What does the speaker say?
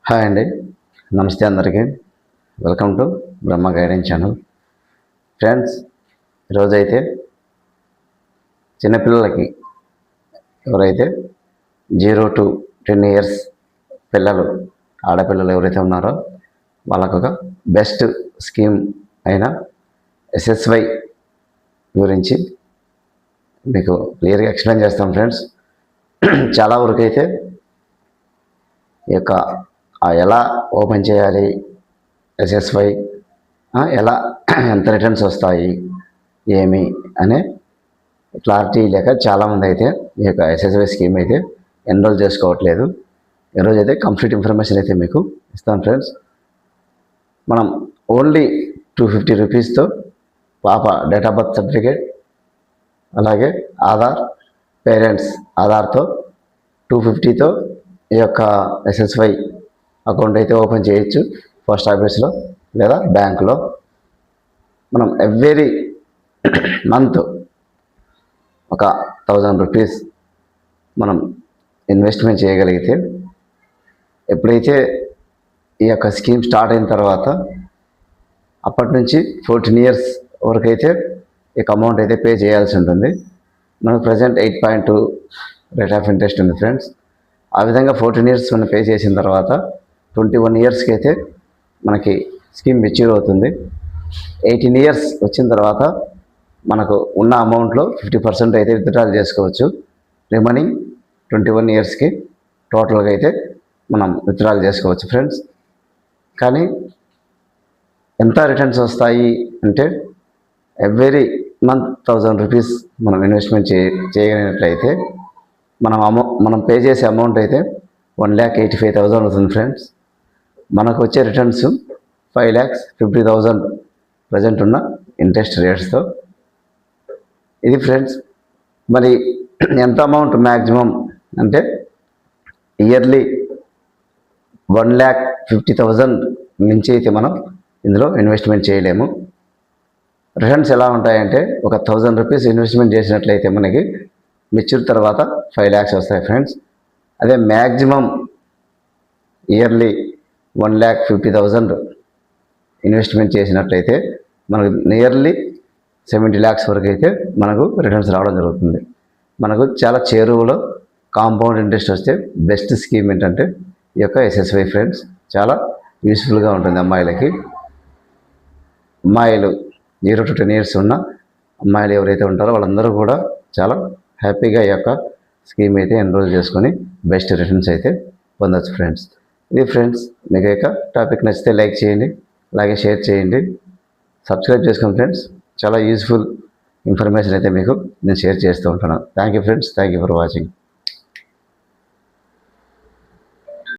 Hi అండి, నమస్తే అందరికీ. Welcome to Brahma guidance channel. Friends, ఈరోజైతే చిన్నపిల్లలకి ఎవరైతే 0 to 10 years పిల్లలు, ఆడపిల్లలు ఎవరైతే ఉన్నారో వాళ్ళకు ఒక బెస్ట్ స్కీమ్ అయిన SSY గురించి మీకు క్లియర్గా ఎక్స్ప్లెయిన్ చేస్తాం ఫ్రెండ్స్. చాలా వరకు అయితే ఈ యొక్క ఎలా ఓపెన్ చేయాలి, SSY ఎలా ఎంత రిటర్న్స్ వస్తాయి ఏమి అనే క్లారిటీ లేక చాలామంది అయితే ఈ యొక్క SSY స్కీమ్ అయితే ఎన్రోల్ చేసుకోవట్లేదు. ఈరోజు అయితే కంప్లీట్ ఇన్ఫర్మేషన్ అయితే మీకు ఇస్తాను ఫ్రెండ్స్. మనం ఓన్లీ 250 రూపీస్తో పాప డేట్ ఆఫ్ బర్త్ సర్టిఫికేట్, అలాగే ఆధార్, పేరెంట్స్ ఆధార్తో 250తో ఈ యొక్క SSY అకౌంట్ అయితే ఓపెన్ చేయొచ్చు. పోస్ట్ ఆఫీస్లో లేదా బ్యాంకులో మనం ఎవ్రీ మంత్ ఒక 1000 రూపీస్ మనం ఇన్వెస్ట్మెంట్ చేయగలిగితే, ఎప్పుడైతే ఈ యొక్క స్కీమ్ స్టార్ట్ అయిన తర్వాత అప్పటి నుంచి 14 years వరకు అయితే ఈ అమౌంట్ అయితే పే చేయాల్సి ఉంటుంది. మనకు ప్రజెంట్ 8.2 రేట్ ఆఫ్ ఇంట్రెస్ట్ ఉంది ఫ్రెండ్స్. ఆ విధంగా 14 years మనం పే చేసిన తర్వాత 21 yearsకి అయితే మనకి స్కీమ్ మెచ్యూర్ అవుతుంది. 18 years వచ్చిన తర్వాత మనకు ఉన్న అమౌంట్లో 50% అయితే విత్డ్రాల్ చేసుకోవచ్చు. రిమైనింగ్ 21 yearsకి టోటల్గా అయితే మనం విత్డ్రాల్ చేసుకోవచ్చు ఫ్రెండ్స్. కానీ ఎంత రిటర్న్స్ వస్తాయి అంటే, ఎవ్రీ మంత్ 1000 రూపీస్ మనం ఇన్వెస్ట్మెంట్ చేయగలిగినట్లయితే మనం పే చేసే అమౌంట్ అయితే 1,85,000 అవుతుంది ఫ్రెండ్స్. మనకు వచ్చే రిటర్న్స్ 5,50,000 ప్రజెంట్ ఉన్న ఇంట్రెస్ట్ రేట్స్తో. ఇది ఫ్రెండ్స్. మరి ఎంత అమౌంట్ మ్యాక్సిమం అంటే ఇయర్లీ 1,50,000 నుంచి అయితే మనం ఇందులో ఇన్వెస్ట్మెంట్ చేయలేము. రిటర్న్స్ ఎలా ఉంటాయంటే, ఒక 1000 రూపీస్ ఇన్వెస్ట్మెంట్ చేసినట్లయితే మనకి మెచ్యూర్ తర్వాత 5 lakhs వస్తాయి ఫ్రెండ్స్. అదే మ్యాక్సిమం ఇయర్లీ 1,50,000 ఇన్వెస్ట్మెంట్ చేసినట్లయితే మనకు నియర్లీ 70 lakhs వరకు అయితే మనకు రిటర్న్స్ రావడం జరుగుతుంది. మనకు చాలా చేరువలో కాంపౌండ్ ఇంట్రెస్ట్ వస్తే బెస్ట్ స్కీమ్ ఏంటంటే ఈ యొక్క SSY ఫ్రెండ్స్. చాలా యూస్ఫుల్గా ఉంటుంది అమ్మాయిలకి. అమ్మాయిలు 0 to 10 years ఉన్న అమ్మాయిలు ఎవరైతే ఉంటారో వాళ్ళందరూ కూడా చాలా హ్యాపీగా ఈ యొక్క స్కీమ్ అయితే ఎన్రోల్ చేసుకొని బెస్ట్ రిటర్న్స్ అయితే పొందొచ్చు ఫ్రెండ్స్. ఇది ఫ్రెండ్స్. మీకు యొక్క టాపిక్ నచ్చితే లైక్ చేయండి, అలాగే షేర్ చేయండి, సబ్స్క్రైబ్ చేసుకోండి ఫ్రెండ్స్. చాలా యూస్ఫుల్ ఇన్ఫర్మేషన్ అయితే మీకు నేను షేర్ చేస్తూ ఉంటాను. Thank you friends. Thank you for watching.